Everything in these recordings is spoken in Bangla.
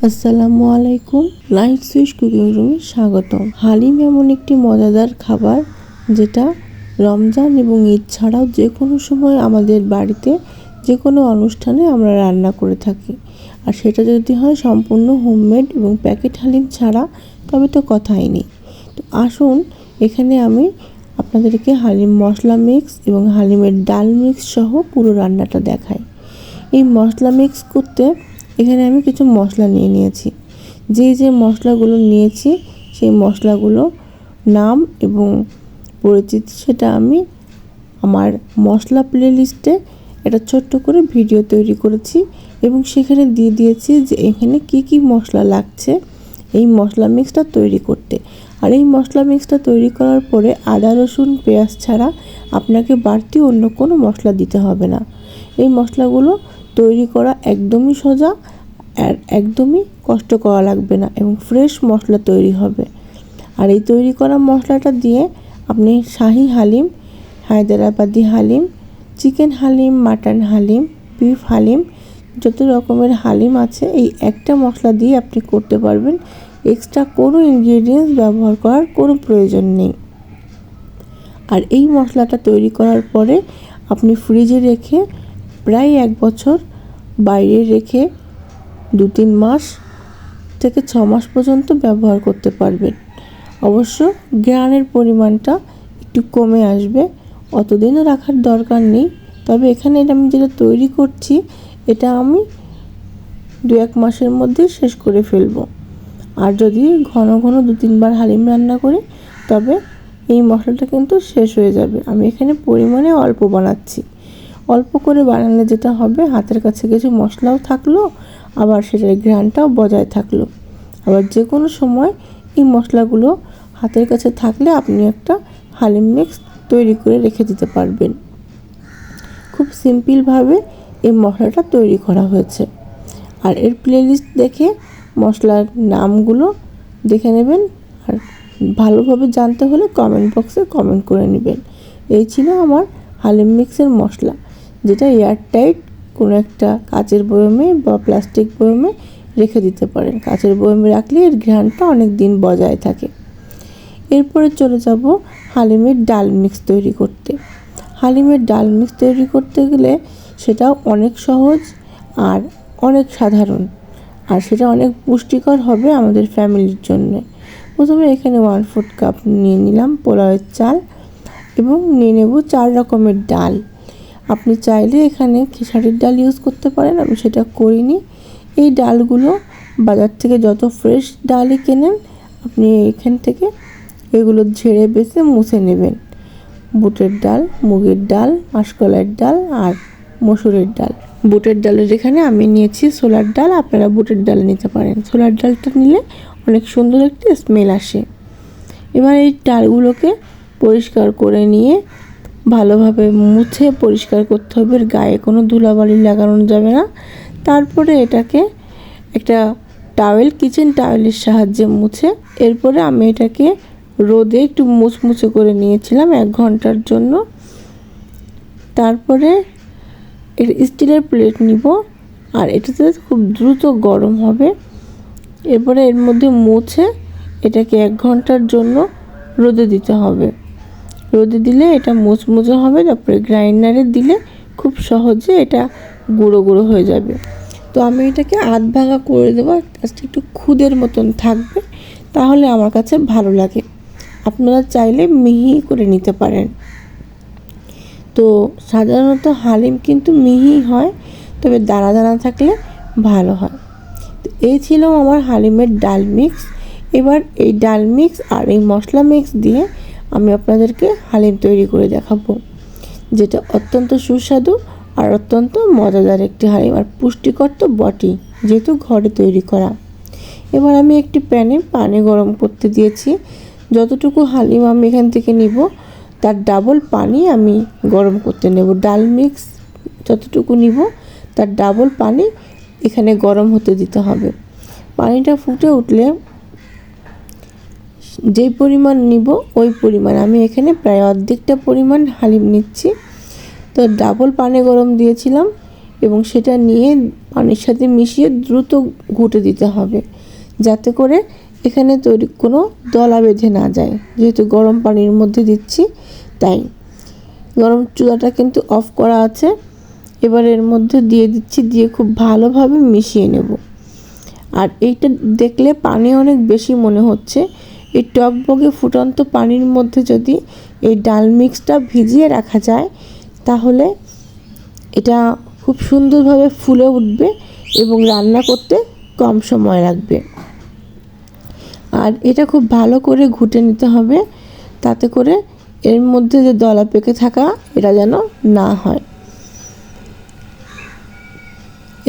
আসসালামু আলাইকুম। লাইট সুইচ কুকিং রুমে স্বাগতম। হালিম এমন একটি মজাদার খাবার যেটা রমজান এবং ঈদ ছাড়াও যে কোনো সময় আমাদের বাড়িতে যে কোনো অনুষ্ঠানে আমরা রান্না করে থাকি। আর সেটা যদি হয় সম্পূর্ণ হোমমেড এবং প্যাকেট হালিম ছাড়া, তবে তো কথাই নেই। তো আসুন এখানে আমি আপনাদেরকে হালিম মশলা মিক্স এবং হালিমের ডাল মিক্স সহ পুরো রান্নাটা দেখাই। এই মশলা মিক্স করতে এখানে আমি কিছু মশলা নিয়েছি। যে মশলাগুলো নিয়েছি সেই মশলাগুলো নাম এবং পরিচিতি সেটা আমি আমার মশলা প্লেলিস্টে একটা ছোট্ট করে ভিডিও তৈরি করেছি এবং সেখানে দিয়ে দিয়েছি যে এখানে কি মশলা লাগছে এই মশলা মিক্সটা তৈরি করতে। আর এই মশলা মিক্সটা তৈরি করার পরে আদা রসুন পেঁয়াজ ছাড়া আপনাকে বাড়তি অন্য কোনো মশলা দিতে হবে না। এই মশলাগুলো তৈরি করা একদমই সোজা আর একদমই কষ্ট করা লাগবে না এবং ফ্রেশ মশলা তৈরি হবে। আর এই তৈরি করা মশলাটা দিয়ে আপনি shahi haleem, Hyderabadi haleem, chicken haleem, mutton haleem, beef haleem, যত রকমের হালিম আছে এই একটা মশলা দিয়ে আপনি করতে পারবেন। এক্সট্রা কোনো ইনগ্রেডিয়েন্টস ব্যবহার করার কোনো প্রয়োজন নেই। আর এই মশলাটা তৈরি করার পরে আপনি ফ্রিজে রেখে প্রায় 1 বছর, বাইরে রেখে 2-3 মাস থেকে 6 মাস পর্যন্ত ব্যবহার করতে পারবেন। অবশ্য গ্রানের পরিমাণটা একটু কমে আসবে, অতদিনও রাখার দরকার নেই। তবে এখানে আমি যেটা তৈরি করছি এটা আমি 2-1 মাসের মধ্যে শেষ করে ফেলবো। আর যদি ঘন 2-3 বার হালিম রান্না করি তবে এই মশলাটা কিন্তু শেষ হয়ে যাবে। আমি এখানে পরিমাণে অল্প বানাচ্ছি। অল্প করে বানালে যেটা হবে, হাতের কাছে কিছু মশলাও থাকলো, আবার সেটার ঘ্রাণটাও বজায় থাকলো। আবার যে কোনো সময় এই মশলাগুলো হাতের কাছে থাকলে আপনি একটা হালিম মিক্স তৈরি করে রেখে দিতে পারবেন। খুব সিম্পলভাবে এই মশলাটা তৈরি করা হয়েছে। আর এর প্লেলিস্ট দেখে মশলার নামগুলো দেখে নেবেন। আর ভালোভাবে জানতে হলে কমেন্ট বক্সে কমেন্ট করে নেবেন। এই ছিল আমার হালিম মিক্সের মশলা, যেটা এয়ারটাইট কোনো একটা কাচের বয়মে বা প্লাস্টিক বয়মে রেখে দিতে পারেন। কাচের বয়মে রাখলে এর ঘ্রাণটা অনেক দিন বজায় থাকে। এরপরে চলে যাব হালিমের ডাল মিক্স তৈরি করতে। হালিমের ডাল মিক্স তৈরি করতে গেলে সেটাও অনেক সহজ আর অনেক সাধারণ, আর সেটা অনেক পুষ্টিকর হবে আমাদের ফ্যামিলির জন্য। প্রথমে এখানে 1/4 কাপ নিয়ে নিলাম পোলাওয়ের চাল এবং নিয়ে নেব 4 রকমের ডাল। আপনি চাইলে এখানে খেসারির ডাল ইউজ করতে পারেন, আমি সেটা করিনি। এই ডালগুলো বাজার থেকে যত ফ্রেশ ডালই কেনেন আপনি এখান থেকে এগুলো ঝেড়ে বেছে মুছে নেবেন। বুটের ডাল, মুগের ডাল, মাসকলাইয়ের ডাল আর মসুরের ডাল। বুটের ডালের এখানে আমি নিয়েছি ছোলার ডাল, আপনারা বুটের ডাল নিতে পারেন। ছোলার ডালটা নিলে অনেক সুন্দর একটি স্মেল আসে। এবার এই ডালগুলোকে পরিষ্কার করে নিয়ে ভালোভাবে মুছে পরিষ্কার করতে হবে, এর গায়ে কোনো ধুলাবালি লাগানো যাবে না। তারপরে এটাকে একটা টাওয়েল, কিচেন টাওয়েলের সাহায্যে মুছে এরপরে আমি এটাকে রোদে একটু মুচমুচে করে নিয়েছিলাম 1 ঘন্টার জন্য। তারপরে স্টিলের প্লেট নিব আর এটাতে খুব দ্রুত গরম হবে। এরপরে এর মধ্যে মুছে এটাকে 1 ঘন্টার জন্য রোদে দিতে হবে। রোদে দিলে এটা মুচমুচে হবে, তারপরে গ্রাইন্ডারে দিলে খুব সহজে এটা গুঁড়ো গুঁড়ো হয়ে যাবে। তো আমি এটাকে আধ ভাঙা করে দেবো, আজকে একটু খুদের মতন থাকবে, তাহলে আমার কাছে ভালো লাগে। আপনারা চাইলে মিহি করে নিতে পারেন। তো সাধারণত হালিম কিন্তু মিহি হয়, তবে দানা দানা থাকলে ভালো হয়। তো এই ছিল আমার হালিমের ডাল মিক্স। এবার এই ডাল মিক্স আর এই মশলা মিক্স দিয়ে আমি আপনাদেরকে হালিম তৈরি করে দেখাবো, যেটা অত্যন্ত সুস্বাদু আর অত্যন্ত মজাদার একটি হালিম, আর পুষ্টিকর তো বটেই, যেহেতু ঘরে তৈরি করা। এবার আমি একটি প্যানে পানি গরম করতে দিয়েছি। যতটুকু হালিম আমি এখান থেকে নিব তার ডাবল পানি আমি গরম করতে নেব। ডাল মিক্স যতটুকু নিব তার ডাবল পানি এখানে গরম হতে দিতে হবে। পানিটা ফুটে উঠলে যেই পরিমাণ নিব ওই পরিমাণ, আমি এখানে প্রায় অর্ধেকটা পরিমাণ হালিম নিচ্ছি। তো ডাবল পানি গরম দিয়েছিলাম এবং সেটা নিয়ে পানির সাথে মিশিয়ে দ্রুত ঘুটে দিতে হবে, যাতে করে এখানে তৈরি কোনো দলা বেঁধে না যায়। যেহেতু গরম পানির মধ্যে দিচ্ছি, তাই গরম চুলাটা কিন্তু অফ করা আছে। এবার এর মধ্যে দিয়ে দিচ্ছি, দিয়ে খুব ভালোভাবে মিশিয়ে নেব। আর এইটা দেখলে পানি অনেক বেশি মনে হচ্ছে। এই টকবগে ফুটন্ত পানির মধ্যে যদি এই ডাল মিক্সটা ভিজিয়ে রাখা যায়, তাহলে এটা খুব সুন্দরভাবে ফুলে উঠবে এবং রান্না করতে কম সময় লাগবে। আর এটা খুব ভালো করে ঘুটে নিতে হবে, তাতে করে এর মধ্যে যে দলা পেকে থাকা এটা যেন না হয়।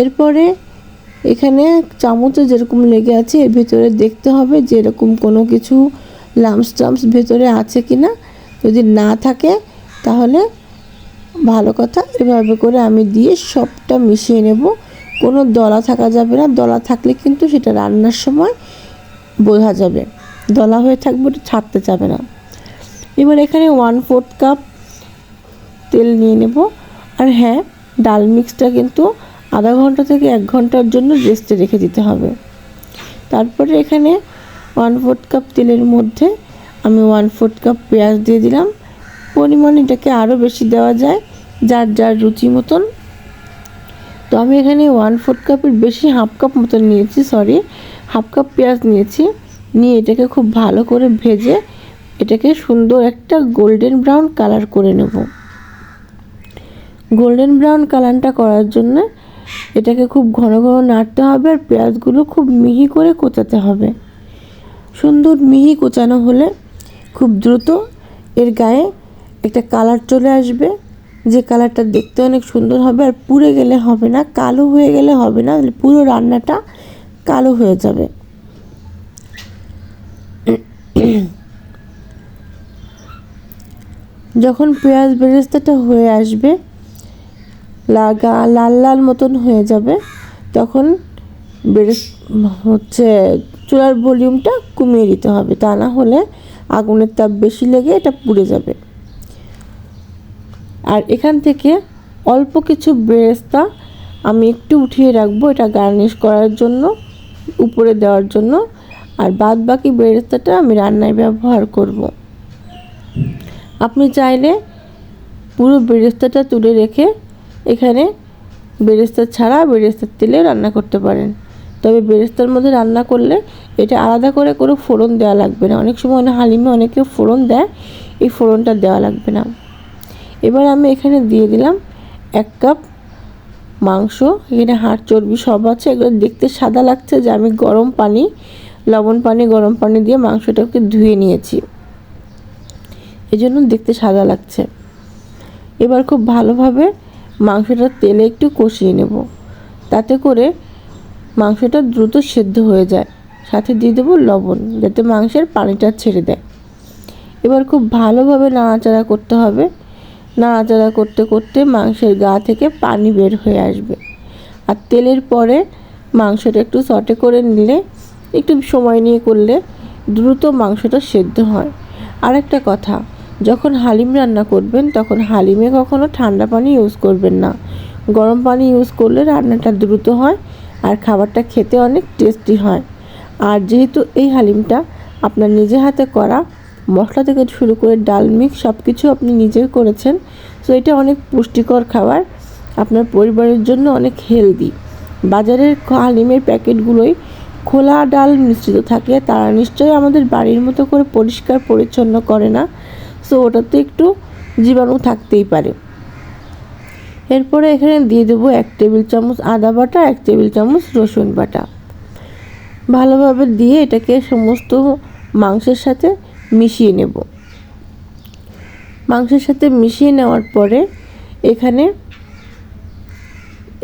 এরপরে এখানে চামচে যেরকম লেগে আছে এর ভিতরে দেখতে হবে যে এরকম কোনো কিছু লাম্পস টাম্পস ভেতরে আছে কি না। যদি না থাকে তাহলে ভালো কথা। এভাবে করে আমি দিয়ে সবটা মিশিয়ে নেব। কোনো দলা থাকা যাবে না, দলা থাকলে কিন্তু সেটা রান্নার সময় বোঝা যাবে, দলা হয়ে থাকবে, ওটা ছাড়তে যাবে না। এবার এখানে 1/4 কাপ তেল নিয়ে নেব। আর হ্যাঁ, ডাল মিক্সটা কিন্তু আধা ঘন্টা থেকে 1 ঘন্টার জন্য রেস্টে রেখে দিতে হবে। তারপরে এখানে 1/4 কাপ তেলের মধ্যে আমি 1/4 কাপ পেঁয়াজ দিয়ে দিলাম। পরিমাণ এটাকে আরও বেশি দেওয়া যায়, যার যার রুচি মতন। তো আমি এখানে 1/4 কাপের বেশি হাফ কাপ মতন নিয়েছি, হাফ কাপ পেঁয়াজ নিয়েছি। নিয়ে এটাকে খুব ভালো করে ভেজে এটাকে সুন্দর একটা গোল্ডেন ব্রাউন কালার করে নেব। গোল্ডেন ব্রাউন কালারটা করার জন্য এটাকে খুব ঘন ঘন নাড়তে হবে, আর পেঁয়াজগুলো খুব মিহি করে কোচাতে হবে। সুন্দর মিহি কোচানো হলে খুব দ্রুত এর গায়ে একটা কালার চলে আসবে, যে কালারটা দেখতে অনেক সুন্দর হবে। আর পুড়ে গেলে হবে না, কালো হয়ে গেলে হবে না, পুরো রান্নাটা কালো হয়ে যাবে। যখন পেঁয়াজ বেরেস্তাটা হয়ে আসবে, লাল লাল মতন হয়ে যাবে, তখন চুলার ভলিউমটা কমিয়ে দিতে হবে, তা না হলে আগুনের তাপ বেশি লেগে এটা পুড়ে যাবে। আর এখান থেকে অল্প কিছু বেরেস্তা আমি একটু উঠিয়ে রাখবো, এটা গার্নিশ করার জন্য, উপরে দেওয়ার জন্য। আর বাদ বাকি বেরেস্তাটা আমি রান্নায় ব্যবহার করব। আপনি চাইলে পুরো বেরেস্তাটা তুলে রেখে এখানে বেরেস্তা ছাড়া বেরেস্তার তেলে রান্না করতে পারেন। তবে বেরেস্তার মধ্যে রান্না করলে এটা আলাদা করে কোনো ফোড়ন দেওয়া লাগবে না। অনেক সময় হালিমে অনেকে ফোড়ন দেয়, এই ফোড়নটা দেওয়া লাগবে না। এবার আমি এখানে দিয়ে দিলাম 1 কাপ মাংস। এখানে হাড় চর্বি সব আছে। এগুলো দেখতে সাদা লাগছে যে আমি গরম পানি, লবণ পানি, গরম পানি দিয়ে মাংসটাকে ধুয়ে নিয়েছি, এজন্য দেখতে সাদা লাগছে। এবার খুব ভালোভাবে মাংসটা তেলে একটু কষিয়ে নেব, তাতে করে মাংসটা দ্রুত সেদ্ধ হয়ে যায়। সাথে দিয়ে দেবো লবণ, যাতে মাংসের পানিটা ছেড়ে দেয়। এবার খুব ভালোভাবে নাড়াচাড়া করতে হবে। নাড়াচাড়া করতে করতে মাংসের গা থেকে পানি বের হয়ে আসবে। আর তেলের পরে মাংসটা একটু সটে করে নিলে, একটু সময় নিয়ে করলে দ্রুত মাংসটা সেদ্ধ হয়। আরেকটা কথা, যখন হালিম রান্না করবেন তখন হালিমে কখনো ঠান্ডা পানি ইউজ করবেন না। গরম পানি ইউজ করলে রান্নাটা দ্রুত হয় আর খাবারটা খেতে অনেক টেস্টি হয়। আর যেহেতু এই হালিমটা আপনার নিজে হাতে করা, মশলা থেকে শুরু করে ডাল মিক্স সব কিছু আপনি নিজে করেছেন, সো এটা অনেক পুষ্টিকর খাবার, আপনার পরিবারের জন্য অনেক হেলদি। বাজারের হালিমের প্যাকেটগুলোই খোলা ডাল মিশ্রিত থাকে, তারা নিশ্চয়ই আমাদের বাড়ির মতো করে পরিষ্কার পরিচ্ছন্ন করে না, সো ওটাতে একটু জীবাণু থাকতেই পারে। এরপরে এখানে দিয়ে দেবো 1 টেবিল চামচ আদা বাটা, 1 টেবিল চামচ রসুন বাটা। ভালোভাবে দিয়ে এটাকে সমস্ত মাংসের সাথে মিশিয়ে নেব। মাংসের সাথে মিশিয়ে নেওয়ার পরে এখানে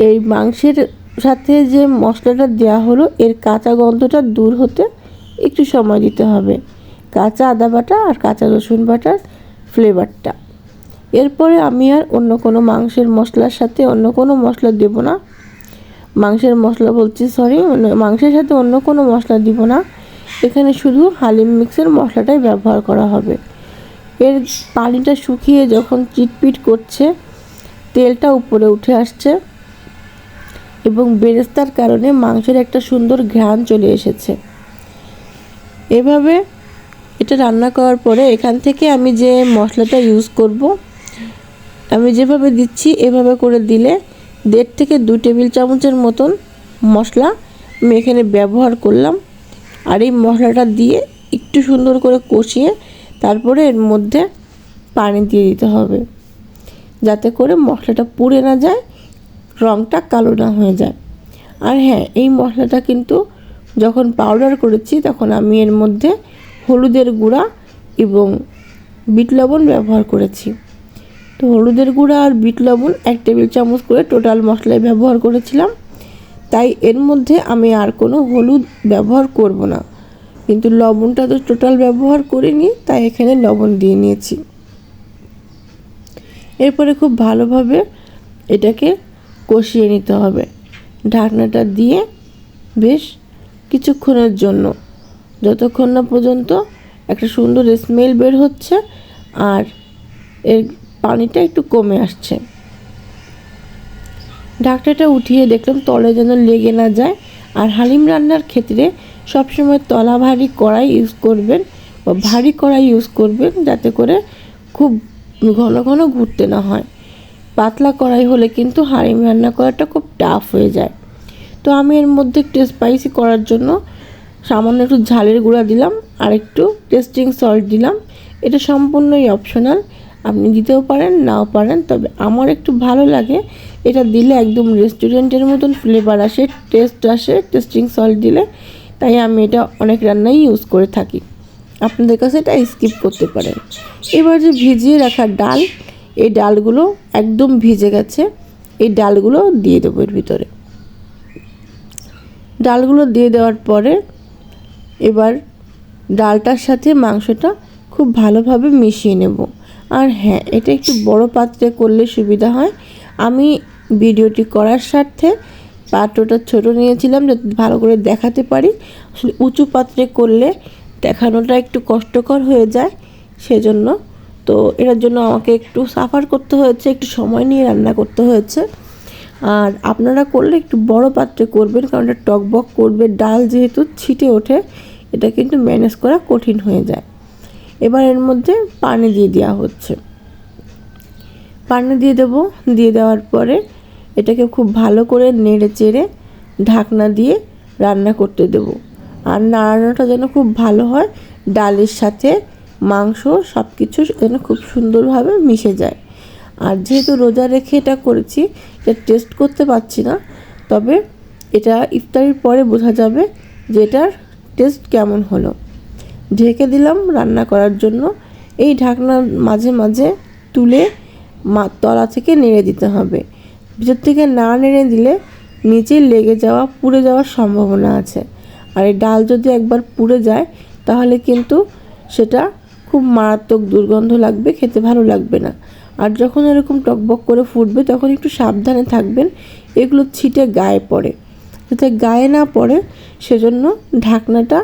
এই মাংসের সাথে যে মশলাটা দেওয়া হলো, এর কাঁচা গন্ধটা দূর হতে একটু সময় দিতে হবে, কাঁচা আদা বাটা আর কাঁচা রসুন বাটার ফ্লেভারটা। এরপরে আমি আর অন্য কোনো মাংসের মশলার সাথে অন্য কোনো মশলা দেব না। মাংসের সাথে অন্য কোনো মশলা দিব না। এখানে শুধু হালিম মিক্সের মশলাটাই ব্যবহার করা হবে। এর পানিটা শুকিয়ে যখন চিটপিট করছে, তেলটা উপরে উঠে আসছে, এবং বেরেস্তার কারণে মাংসের একটা সুন্দর ঘ্রাণ চলে এসেছে। এভাবে এটা রান্না করার পরে এখান থেকে আমি যে মশলাটা ইউজ করব, আমি যেভাবে দিচ্ছি এভাবে করে দিলে 1.5 থেকে 2 টেবিল চামচের মতন মশলা আমি এখানে ব্যবহার করলাম। আর এই মশলাটা দিয়ে একটু সুন্দর করে কষিয়ে তারপরে এর মধ্যে পানি দিয়ে দিতে হবে, যাতে করে মশলাটা পুড়ে না যায়, রঙটা কালো না হয়ে যায়। আর হ্যাঁ, এই মশলাটা কিন্তু যখন পাউডার করেছি তখন আমি এর মধ্যে হলুদের গুঁড়া এবং বিট লবণ ব্যবহার করেছি। তো হলুদের গুঁড়া আর বিট লবণ 1 টেবিল চামচ করে টোটাল মশলায় ব্যবহার করেছিলাম, তাই এর মধ্যে আমি আর কোনো হলুদ ব্যবহার করব না। কিন্তু লবণটা তো টোটাল ব্যবহার করিনি, তাই এখানে লবণ দিয়ে নিয়েছি। এরপরে খুব ভালোভাবে এটাকে কষিয়ে নিতে হবে ঢাকনাটা দিয়ে বেশ কিছুক্ষণের জন্য, যতক্ষণ না পর্যন্ত একটা সুন্দর স্মেল বের হচ্ছে আর এর পানিটা একটু কমে আসছে। ঢাকনাটা উঠিয়ে দেখলাম তলে যেন লেগে না যায়। আর হালিম রান্নার ক্ষেত্রে সবসময় তলা ভারী কড়াই ইউজ করবেন বা ভারী কড়াই ইউজ করবেন, যাতে করে খুব ঘন ঘন ঘুরতে না হয়। পাতলা কড়াই হলে কিন্তু হালিম রান্না করাটা খুব টাফ হয়ে যায়। তো আমি এর মধ্যে একটু স্পাইসি করার জন্য সামান্য একটু ঝালের গুঁড়া দিলাম আর একটু টেস্টিং সল্ট দিলাম। এটা সম্পূর্ণই অপশনাল, আপনি দিতেও পারেন নাও পারেন, তবে আমার একটু ভালো লাগে। এটা দিলে একদম রেস্টুরেন্টের মতন ফ্লেভার আসে, টেস্ট আসে টেস্টিং সল্ট দিলে, তাই আমি এটা অনেক রান্নায় ইউজ করে থাকি। আপনাদের কাছে এটা স্কিপ করতে পারেন। এবার যে ভিজিয়ে রাখা ডাল, এই ডালগুলো একদম ভিজে গেছে, এই ডালগুলো দিয়ে দেবো এর ভিতরে। ডালগুলো দিয়ে দেওয়ার পরে এবার ডালটার সাথে মাংসটা খুব ভালোভাবে মিশিয়ে নেব। আর হ্যাঁ, এটা একটু বড় পাত্রে করলে সুবিধা হয়। আমি ভিডিওটি করার স্বার্থে পাত্রটা ছোট নিয়েছিলাম যাতে ভালো করে দেখাতে পারি। আসলে উঁচু পাত্রে করলে দেখানোটা একটু কষ্টকর হয়ে যায়, সেজন্য তো এটার জন্য আমাকে একটু সাফার করতে হয়েছে, একটু সময় নিয়ে রান্না করতে হয়েছে। আর আপনারা করলে একটু বড় পাত্রে করবেন, কারণ এটা টকবক করবে, ডাল যেহেতু ছিটে ওঠে, এটা কিন্তু ম্যানেজ করা কঠিন হয়ে যায়। এবার এর মধ্যে পানি দিয়ে দেওয়া হচ্ছে, পানি দিয়ে দেবো। দিয়ে দেওয়ার পরে এটাকে খুব ভালো করে নেড়ে চেড়ে ঢাকনা দিয়ে রান্না করতে দেব। আর নাড়ানোটা যেন খুব ভালো হয়, ডালের সাথে মাংস সব কিছু যেন খুব সুন্দরভাবে মিশে যায়। আর যেহেতু রোজা রেখে এটা করেছি, এটা টেস্ট করতে পারছি না, তবে এটা ইফতারির পরে বোঝা যাবে যে এটার টেস্ট কেমন হলো। ঢেকে দিলাম রান্না করার জন্য। এই ঢাকনার মাঝে মাঝে তুলে তলা থেকে নেড়ে দিতে হবে। ভিতর থেকে না নেড়ে দিলে নিচে লেগে যাওয়া, পুড়ে যাওয়ার সম্ভাবনা আছে। আর এই ডাল যদি একবার পুড়ে যায় তাহলে কিন্তু সেটা খুব মারাত্মক দুর্গন্ধ লাগবে, খেতে ভালো লাগবে না। আর যখন এরকম টকবক করে ফুটবে তখন একটু সাবধানে থাকবেন, এগুলো ছিটে গায়ে পড়ে। যাতে গায়ে না পড়ে সেজন্য ঢাকনাটা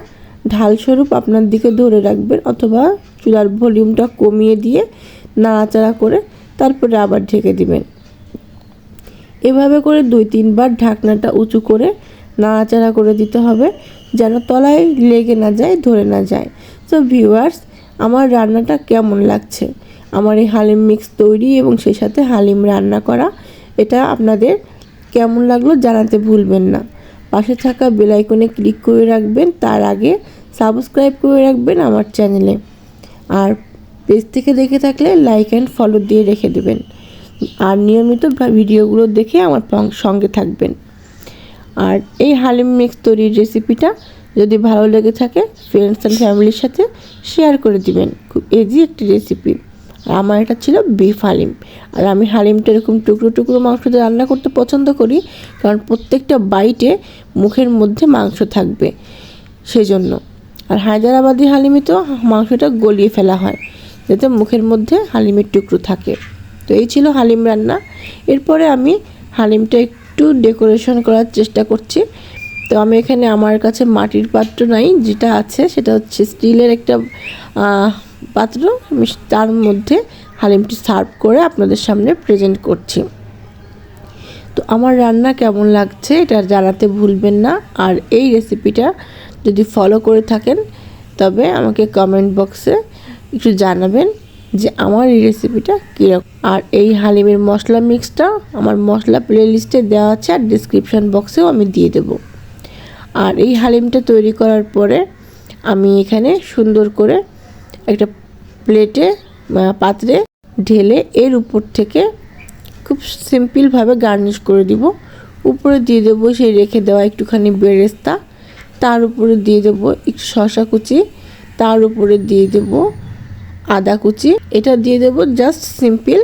ঢালস্বরূপ আপনার দিকে ধরে রাখবেন, অথবা চুলার ভলিউমটা কমিয়ে দিয়ে নাড়াচাড়া করে তারপরে আবার ঢেকে দিবেন। এভাবে করে 2-3 বার ঢাকনাটা উঁচু করে নাড়াচাড়া করে দিতে হবে, যেন তলায় লেগে না যায়, ধরে না যায়। তো ভিউয়ার্স, আমার রান্নাটা কেমন লাগছে, আমার এই হালিম মিক্স তৈরি এবং সেই সাথে হালিম রান্না করা, এটা আপনাদের কেমন লাগলো জানাতে ভুলবেন না। পাশে থাকা বেল আইকনে ক্লিক করে রাখবেন, তার আগে সাবস্ক্রাইব করে রাখবেন আমার চ্যানেলে। আর পেজ থেকে দেখে থাকলে লাইক অ্যান্ড ফলো দিয়ে রেখে দেবেন। আর নিয়মিত ভিডিওগুলো দেখে আমার সঙ্গে থাকবেন। আর এই হালিম মিক্স তৈরির রেসিপিটা যদি ভালো লেগে থাকে ফ্রেন্ডস অ্যান্ড ফ্যামিলির সাথে শেয়ার করে দিবেন। খুব ইজি একটি রেসিপি। আর আমার এটা ছিল বিফ হালিম। আর আমি হালিমটা এরকম টুকরো টুকরো মাংস দিয়ে রান্না করতে পছন্দ করি, কারণ প্রত্যেকটা বাইটে মুখের মধ্যে মাংস থাকবে সেই জন্য। আর হায়দ্রাবাদি হালিমে তো মাংসটা গলিয়ে ফেলা হয় যাতে মুখের মধ্যে হালিমের টুকরো থাকে। তো এই ছিল হালিম রান্না। এরপরে আমি হালিমটা একটু ডেকোরেশন করার চেষ্টা করছি। তো আমি এখানে, আমার কাছে মাটির পাত্র নাই, যেটা আছে সেটা হচ্ছে স্টিলের একটা পাত্র। আমি তার মধ্যে হালিমটি সার্ভ করে আপনাদের সামনে প্রেজেন্ট করছি। তো তো আমার রান্না কেমন লাগছে এটা জানাতে ভুলবেন না। আর এই রেসিপিটা যদি ফলো করে থাকেন তবে আমাকে কমেন্ট বক্সে একটু জানাবেন যে আমার এই রেসিপিটা কীরকম। আর এই হালিমের মশলা মিক্সটা আমার মশলা প্লেলিস্টে দেওয়া আছে, আর ডিসক্রিপশান বক্সেও আমি দিয়ে দেব। আর এই হালিমটা তৈরি করার পরে আমি এখানে সুন্দর করে একটা প্লেটে পাত্রে ঢেলে এর উপর থেকে খুব সিম্পলভাবে গার্নিশ করে দিব। উপরে দিয়ে দেবো সেই রেখে দেওয়া একটুখানি বেরেস্তা, তার উপরে দিয়ে দেবো একটু শসা কুচি, তার উপরে দিয়ে দেবো আদা কুচি, এটা দিয়ে দেবো জাস্ট সিম্পল।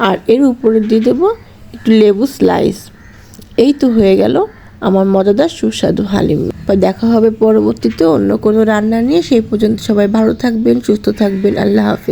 আর এর উপরে দিয়ে দেবো একটু লেবু স্লাইস। এই তো হয়ে গেল আমার মজাদার সুস্বাদু হালিম। দেখা হবে পরবর্তীতে অন্য কোনো রান্না নিয়ে। সেই পর্যন্ত সবাই ভালো থাকবেন, সুস্থ থাকবেন। আল্লাহ হাফেজ।